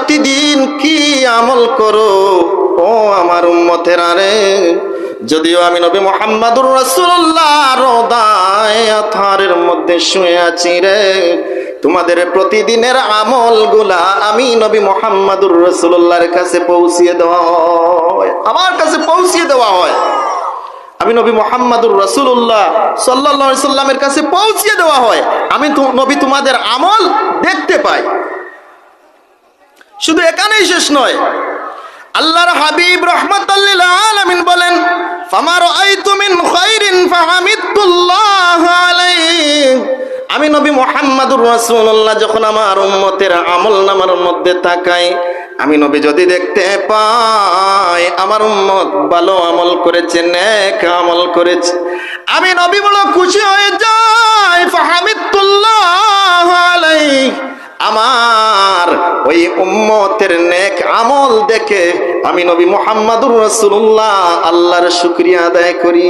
প্রতিদিন কি আমল করো ও আমার উম্মতেরা রে। যদিও আমি নবী মুহাম্মদুর রাসূলুল্লাহ রওদায়ে আতহারের মধ্যে শুয়ে আছি রে, তোমাদের প্রতিদিনের আমলগুলা আমি নবী মুহাম্মদুর রাসূলুল্লাহর কাছে পৌঁছিয়ে দেওয়া হয়, আমার কাছে পৌঁছিয়ে দেওয়া হয়। আমি নবী মুহাম্মদুর রাসূলুল্লাহ সাল্লাল্লাহু আলাইহি সাল্লামের কাছে পৌঁছিয়ে দেওয়া হয়। আমি নবী তোমাদের আমল দেখতে পাই। শুধু এখানেই শেষ নয়, আল্লাহর হাবিব রাহমাতাল লিল আলামিন বলেন, ফামা রাআইতু মিন খাইরিন ফাহামিদুল্লাহ আলাইহি। আমি নবী মুহাম্মদুর রাসূলুল্লাহ যখন আমার উম্মতের আমলনামার মধ্যে তাকাই, আমি নবী যদি দেখতে পাই আমার উম্মত ভালো আমল করেছে, নেক আমল করেছে, আমি নবী বড় খুশি হয়ে যাই। ফাহামিদুল্লাহ আলাইহি, আমার ওই উম্মতের নেক আমল দেখে আমি নবী মুহাম্মদুর রাসূলুল্লাহ আল্লাহর শুকরিয়া আদায় করি,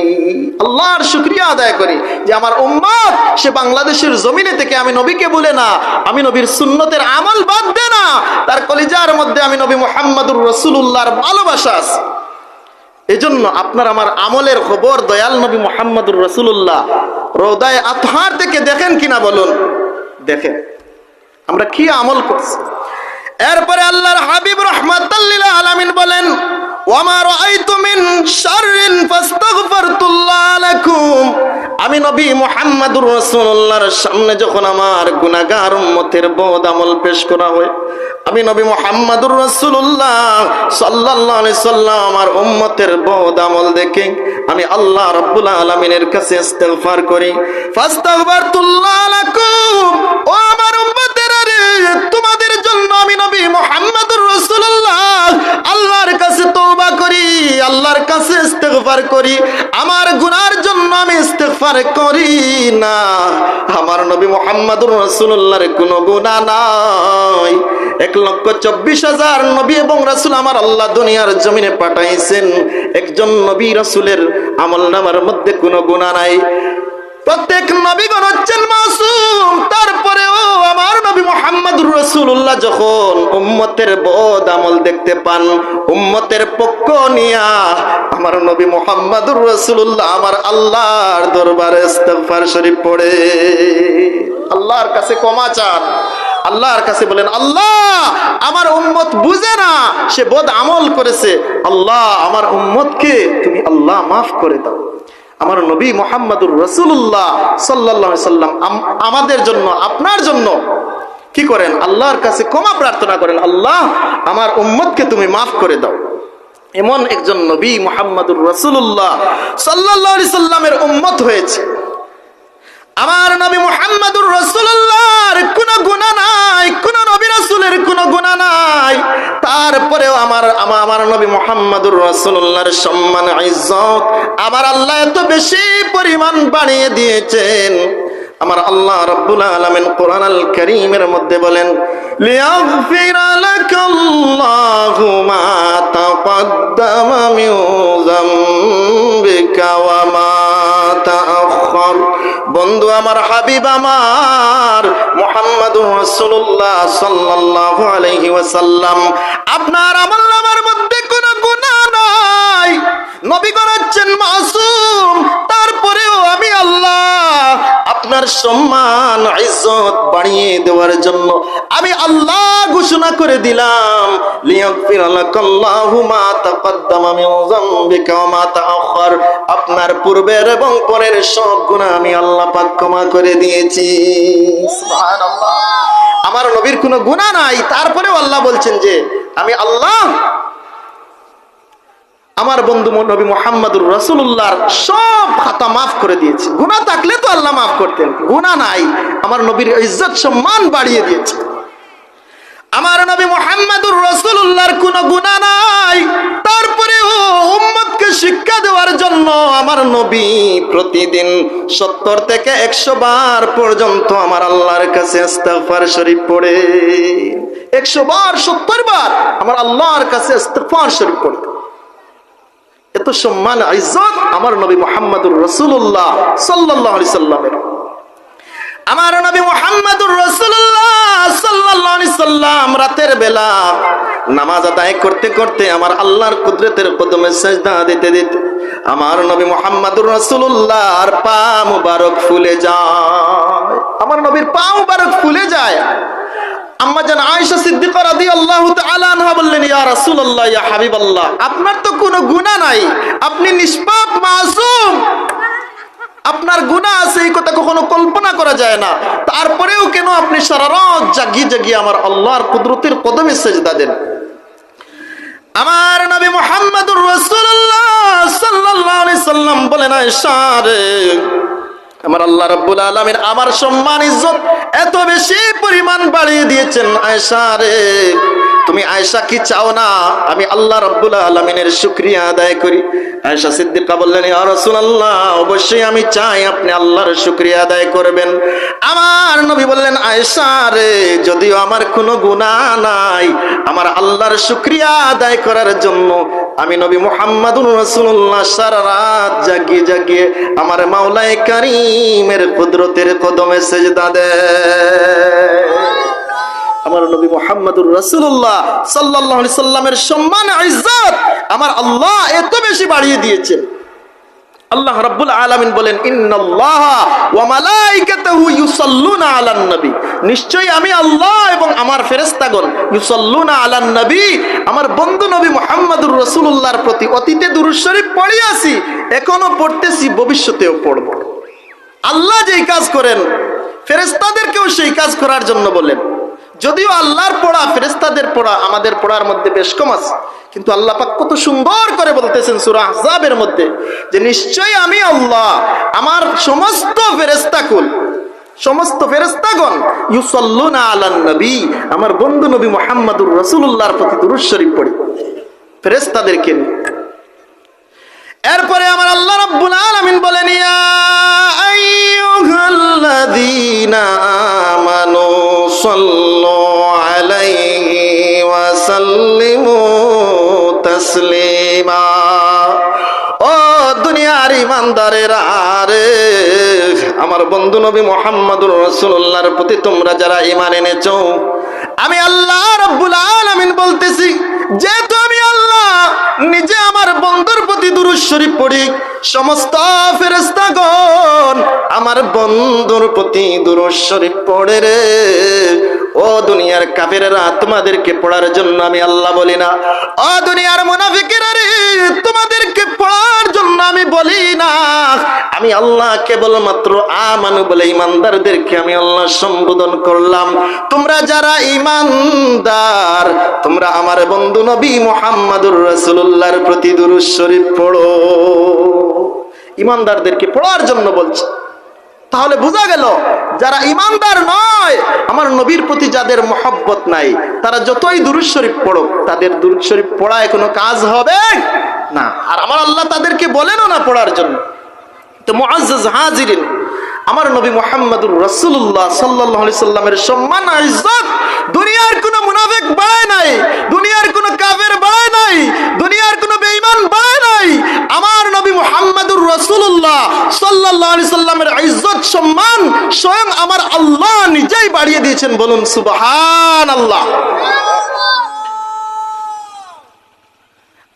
আল্লাহর শুকরিয়া আদায় করি যে আমার উম্মত সে বাংলাদেশের জমিনে থেকে আমি নবীকে ভুলে না, আমি নবীর সুন্নতের আমল বাদ দেয় না, তার কলিজার মধ্যে আমি নবী মুহাম্মদুর রাসূলুল্লাহর ভালোবাসা আছে। এজন্য আপনার আমার আমলের খবর দয়াল নবী মুহাম্মদুর রাসূলুল্লাহ রওদায়ে আতহার থেকে দেখেন কিনা বলুন, দেখেন আমরা কি আমল করছি। এরপরে আল্লাহর হাবিব রাহমাতাল লিল আলামিন বলেন, ওয়ামা রাআইতু মিন শাররিন ফাস্তাগফিরতুল্লাহ লাকুম। আমি নবী মুহাম্মদুর রাসূলুল্লাহর সামনে যখন আমার গুনাহগার উম্মতের বদ আমল পেশ করা হয়, আমি নবী মুহাম্মদুর রাসূলুল্লাহ সাল্লাল্লাহু আলাইহি সাল্লাম আমার উম্মতের বদ আমল দেখে আমি আল্লাহ রাব্বুল আলামিনের কাছে ইস্তিগফার করি। ফাস্তাগফিরতুল্লাহ লাকুম, ও আমার উম্মতেরা রে, তোমাদের জন্য আমি নবী মুহাম্মদুর রাসূলুল্লাহ আল্লাহর কাছে তওবা করি, আল্লাহর কাছে ইস্তিগফার করি। আমার গুনার জন্য আমি ইস্তিগফার করি না। আমার নবী মুহাম্মদুর রাসূলুল্লাহর কোনো গুনাহ নাই। 1,24,000 নবী এবং রাসূল আমার আল্লাহ দুনিয়ার জমিনে পাঠাইছেন, একজন নবী রাসূলের আমলনামার মধ্যে কোনো গুনাহ নাই। প্রত্যেক নবীগণ হচ্ছেন মাসুম, তারপরেও আমার নবী মুহাম্মদুর রাসূলুল্লাহ যখন উম্মতের বদ আমল দেখতে পান, উম্মতের পক্ষ নিয়া আমার নবী মুহাম্মদুর রাসূলুল্লাহ আমার আল্লাহর দরবারে ইস্তিগফার শরীফ পড়ে আল্লাহর কাছে ক্ষমা চান। আল্লাহর কাছে বলেন, আল্লাহ আমার উম্মত বুঝে না, সে বদ আমল করেছে, আল্লাহ আমার উম্মতকে তুমি আল্লাহ মাফ করে দাও। আমার নবী মুহাম্মদুর রাসূলুল্লাহ সাল্লাল্লাহু আলাইহি সাল্লাম আমাদের জন্য, আপনার জন্য কি করেন? আল্লাহর কাছে ক্ষমা প্রার্থনা করেন, আল্লাহ আমার উম্মতকে তুমি মাফ করে দাও। এমন একজন নবী মুহাম্মদুর রাসূলুল্লাহ সাল্লাল্লাহু আলাইহি সাল্লামের উম্মত হয়েছে। আমার নবী মুহাম্মদুর রাসূলুল্লাহর কোনো গুনাহ নাই, কোন নবী রাসূলের কোনো গুনাহ নাই, তারপরেও আমার নবী মুহাম্মদুর রাসূলুল্লাহর সম্মান ইজ্জত আমার আল্লাহ এত বেশি পরিমাণ বাড়িয়ে দিয়েছেন। আমার আল্লাহ রাব্বুল আলামিন কোরআন আল কারীমের মধ্যে বলেন, লিয়াগফিরা লাকাল্লাহু মা তাকাদ্দামা মিন যামবিকা ওয়া মা তাআখার। বন্ধু আমার, হাবিব আমার মুহাম্মদুর রাসূলুল্লাহ সাল্লাল্লাহু আলাইহি ওয়াসাল্লাম, আপনার আমলনামার মধ্যে কোনো গুনাহ নাই, নবীগণ হচ্ছেন মাসুম, তারপরেও আমি আল্লাহ আপনার সম্মান ইজ্জত বাড়িয়ে দেওয়ার জন্য আমি আল্লাহ ঘোষণা করে দিলাম, লিয়াগফিরা লাকাল্লাহু মা তাকাদ্দামা মিন যামবিকা ওয়া মা তাআখার। আপনার পূর্বের এবং পরের সব গুনাহ আমি আল্লাহ পাক ক্ষমা করে দিয়েছি। সুবহানাল্লাহ। আমার নবীর কোনো গুনাহ নাই, তারপরেও আল্লাহ বলছেন যে আমি আল্লাহ আমার বন্ধু নবী মুহাম্মদুর রাসূলুল্লাহর সব খাতা মাফ করে দিয়েছে। গুনাহ থাকলে তো আল্লাহ মাফ করতেন, গুনাহ নাই, আমার নবীর ইজ্জত সম্মান বাড়িয়ে দিয়েছে। আমার নবী মুহাম্মদুর রাসূলুল্লাহর কোনো গুনাহ নাই, তারপরেও উম্মতকে শিক্ষা দেওয়ার জন্য আমার নবী প্রতিদিন 70 থেকে 100 বার পর্যন্ত আমার আল্লাহর কাছে ইস্তিগফার শরীফ পড়ে। 100 বার 70 বার আমার আল্লাহর কাছে ইস্তিগফার শরীফ পড়ে। এত সম্মান ইজ্জত আমার নবী মুহাম্মদুর রাসূলুল্লাহ সাল্লাল্লাহু আলাইহি সাল্লামের। আমার নবী মুহাম্মদুর রাসূলুল্লাহ সাল্লাল্লাহু আলাইহি সাল্লাম রাতের বেলা নামাজ আদায় করতে করতে আমার আল্লাহর কুদরতের কদমে সিজদা দিতে দিতে আমার নবী মুহাম্মদুর রাসূলুল্লাহর পা মুবারক ফুলে যায়। আমার নবীর পা মুবারক ফুলে যায়। আম্মা জান আয়েশা সিদ্দিকা রাদিয়াল্লাহু তাআলা আনহা বললেন, ইয়া রাসূলুল্লাহ, ইয়া হাবিবাল্লাহ, আপনার তো কোনো গুনাহ নাই, আপনি নিষ্পাপ মাসুম, আপনার গুনাহ আছে এই কথা কখনো কল্পনা করা যায় না, তারপরেও কেন আপনি সারা রাত জাগিয়ে জাগিয়ে আমার আল্লাহর কুদরতের কদমে সিজদা দেন? আমার নবী মুহাম্মদুর রাসূলুল্লাহ সাল্লাল্লাহু আলাইহি সাল্লাম বলেন, আয়েশা রে, আমার আল্লাহ রাব্বুল আলামিন আমার সম্মান ইজ্জত এত বেশি পরিমাণ বাড়িয়ে দিয়েছেন। আয়েশা রে, তুমি আয়েশা কি চাও না আমি আল্লাহ রাব্বুল আলামিনের শুকরিয়া আদায় করি? আয়েশা সিদ্দিকা বললেন, ইয়া রাসূলুল্লাহ, অবশ্যই আমি চাই আপনি আল্লাহর শুকরিয়া আদায় করবেন। আমার নবী বললেন, আয়েশা রে, যদিও আমার কোনো গুনাহ নাই, আমার আল্লাহর শুকরিয়া আদায় করার জন্য আমি নবী মুহাম্মদুর রাসূলুল্লাহ সারা রাত জাগিয়ে জাগিয়ে আমার মাওলায়ে কারীমের কুদরতের কদমে সিজদা দেয়। আমার নবী মুহাম্মদুর রাসূলুল্লাহ সাল্লাল্লাহু আলাইহি সাল্লামের সম্মান ইজ্জত আমার আল্লাহ এত বেশি বাড়িয়ে দিয়েছেন। আল্লাহ রাব্বুল আলামিন বলেন, ইন্নাল্লাহা ওয়া মালাইকাতাহু ইউসাল্লুনা আলান নবী, নিশ্চয়ই আমি আল্লাহ এবং আমার ফেরেশতাগণ ইউসাল্লুনা আলান নবী, আমার বন্ধু নবী মুহাম্মদুর রাসূলুল্লাহর প্রতি অতীতে দুরূদ শরীফ পড়ে আসি, এখনো পড়তেছি, ভবিষ্যতেও পড়ব। আল্লাহ যেই কাজ করেন ফেরেশতাদেরকেও সেই কাজ করার জন্য বলেন। যদিও আল্লাহর পড়া ফেরেশতাদের পড়া আমাদের পড়ার মধ্যে বেশ কম আছে, কিন্তু আল্লাহ পাক কত সুন্দর করে বলতেছেন সূরা আহজাবের মধ্যে যে নিশ্চয়ই আমি আল্লাহ আমার সমস্ত ফেরেশতাগণ ইউসাল্লুনা আলান নবী, আমার বন্ধু নবী মুহাম্মদুর রাসূলুল্লাহর প্রতি দুরূদ শরীফ পড়ি ফেরেশতাদেরকে। এরপরে আমার আল্লাহ রাব্বুল আলামিন বলেন, ইয়া আইয়ুহাল্লাযীনা আমানু সাল্লু আলাইহি ওয়া সাল্লিমু তাসলিমা। ও দুনিয়ার ঈমানদারেরা রে, আমার বন্ধু নবী মুহাম্মদুর রাসূলুল্লাহর প্রতি তোমরা যারা ঈমান এনেছো, আমি আল্লাহ রাব্বুল আলামিন বলতেছি, যেহেতু আমি আল্লাহ নিজে আমার বন্ধুর প্রতি দুরূদ শরীফ পড়ি, সমস্ত ফেরেশতাগণ আমার বন্ধুর প্রতি দুরূদ শরীফ পড়ে রে। ও দুনিয়ার কাফেরেরা, তোমাদেরকে পড়ার জন্য আমি আল্লাহ বলি না। ও দুনিয়ার মুনাফিকেরা রে, তোমাদেরকে পড়ার জন্য আমি বলি না। আমি আল্লাহ কেবলমাত্র আমানু বলে ঈমানদারদেরকে আমি আল্লাহ সম্বোধন করলাম। তোমরা যারা ঈমানদার, তোমরা আমার বন্ধু নবী মুহাম্মদুর রাসূলুল্লাহর প্রতি দুরূদ শরীফ পড়ো। ঈমানদারদেরকে পড়ার জন্য বলছে। তাহলে বোঝা গেল যারা ঈমানদার নয়, আমার নবীর প্রতি যাদের মহব্বত নাই, তারা যতই দুরূদ শরীফ পড়ো, তাদের দুরূদ শরীফ পড়ায় কোনো কাজ হবে না। আর আমার আল্লাহ তাদেরকে বলেনও না পড়ার জন্য। তো মুআজ্জাজ হাজিরিন, আমার নবী মুহাম্মদুর রাসূলুল্লাহ সাল্লাল্লাহু আলাইহি সাল্লামের সম্মান ইজ্জত দুনিয়ার কোনো মুনাফিক বাড়ায় নাই, দুনিয়ার কোনো কাফের বাড়ায় নাই, দুনিয়ার কোনো বেঈমান বাড়ায় নাই। আমার নবী মুহাম্মদুর রাসূলুল্লাহ সাল্লাল্লাহু আলাইহি সাল্লামের ইজ্জত সম্মান স্বয়ং আমার আল্লাহ নিজেই বাড়িয়ে দিয়েছেন। বলুন সুবহানাল্লাহ।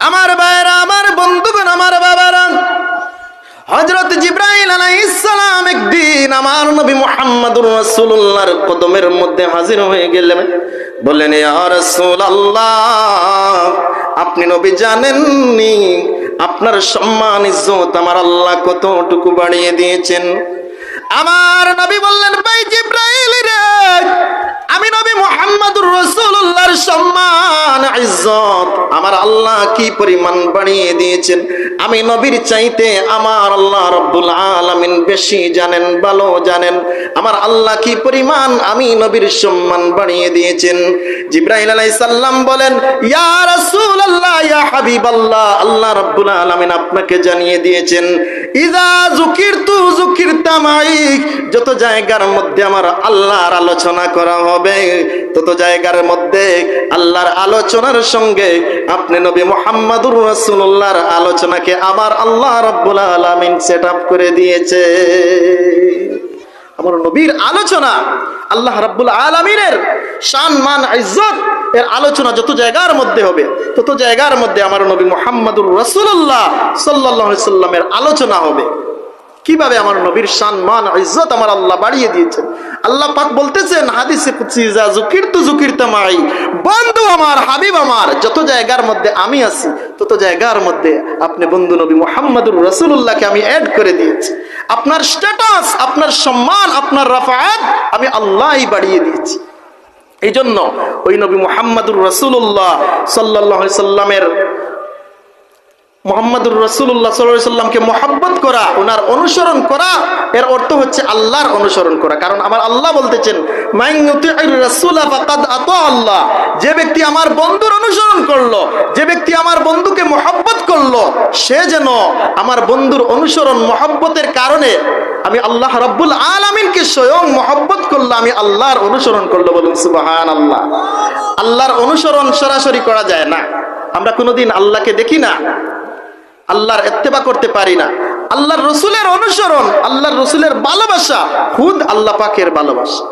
আমার ভাইরা, আমার বন্ধুগণ, আমার বাবারা, হযরত জিবরাইল আলাইহিস সালাম একদিন আমার নবী মুহাম্মদুর রাসূলুল্লাহর কদমের মধ্যে হাজির হয়ে গেলেন। বললেন, ইয়া রাসূলুল্লাহ, আপনি নবী জানেননি আপনার সম্মান ইজ্জত আমার আল্লাহ কতটুকু বাড়িয়ে দিয়েছেন? আমার নবী বললেন, ভাই জিবরাইল রে, আমি নবী মুহাম্মদুর রাসূলুল্লাহর সম্মান ইজ্জত আমার আল্লাহ কি পরিমাণ বাড়িয়ে দিয়েছেন, আমি নবীর চাইতে আমার আল্লাহ রাব্বুল আলামিন বেশি জানেন, ভালো জানেন আমার আল্লাহ কি পরিমাণ আমি নবীর সম্মান বাড়িয়ে দিয়েছেন। জিবরাইল আলাইহিস সালাম বলেন, ইয়া রাসূলুল্লাহ, ইয়া হাবিবাল্লাহ, আল্লাহ রাব্বুল আলামিন আপনাকে জানিয়ে দিয়েছেন, ইযা যুকিরতু যুকিরতা মাই, যত জায়গার মধ্যে আমার আল্লাহর আলোচনা করা হবে, তত জায়গার মধ্যে আল্লাহর আলোচনার সঙ্গে আপনি নবী মুহাম্মদুর রাসূলুল্লাহর আলোচনাকে আমার আল্লাহ রাব্বুল আলামিন সেট আপ করে দিয়েছে। আমার নবীর আলোচনা, আল্লাহ রাব্বুল আলামিনের শান মান ইজ্জত এর আলোচনা যত জায়গার মধ্যে হবে, তত জায়গার মধ্যে আমার নবী মুহাম্মদুর রাসূলুল্লাহ সাল্লাল্লাহু আলাইহি সাল্লামের আলোচনা হবে। কিভাবে আমার নবীর শান মান ইজ্জত আমার আল্লাহ বাড়িয়ে দিয়েছেন। আল্লাহ পাক বলতেছেন হাদিসে কুদসি, যা যুকিরতা মাই, বন্ধু আমার, হাবিব আমার, যত জায়গার মধ্যে আমি আছি তত জায়গার মধ্যে আপনি বন্ধু নবী মুহাম্মদুর রাসূলুল্লাহকে আমি অ্যাড করে দিয়েছি। আপনার স্ট্যাটাস, আপনার সম্মান, আপনার রাফাত আমি আল্লাহই বাড়িয়ে দিয়েছি। এই জন্য ওই নবী মুহাম্মদুর রাসূলুল্লাহ সাল্লাল্লাহু আলাইহি সাল্লামের, মুহাম্মদুর রাসূলুল্লাহ সাল্লাল্লাহু আলাইহি সাল্লামকে মহব্বত করা, ওনার অনুসরণ করা, এর অর্থ হচ্ছে আল্লাহর অনুসরণ করা। কারণ আমার আল্লাহ বলতেছেন মান ইউতিউর রাসূলা ফাকাদ আতা আল্লাহ, যে ব্যক্তি আমার বন্ধুর অনুসরণ করলো, যে ব্যক্তি আমার বন্ধুকে মহব্বত করলো, সে যেন আমার বন্ধুর অনুসরণ মহব্বতের কারণে আমি আল্লাহ রাব্বুল আলামিনকে স্বয়ং মহব্বত করলো, আমি আল্লাহর অনুসরণ করলো। বলুন সুবহানাল্লাহ। আল্লাহর অনুসরণ সরাসরি করা যায় না। আমরা কোনোদিন আল্লাহকে দেখি না, আল্লাহর ইত্তেবা করতে পারি না। আল্লাহর রসুলের অনুসরণ, আল্লাহর রসুলের ভালোবাসা খুদ আল্লাহ পাকের ভালোবাসা।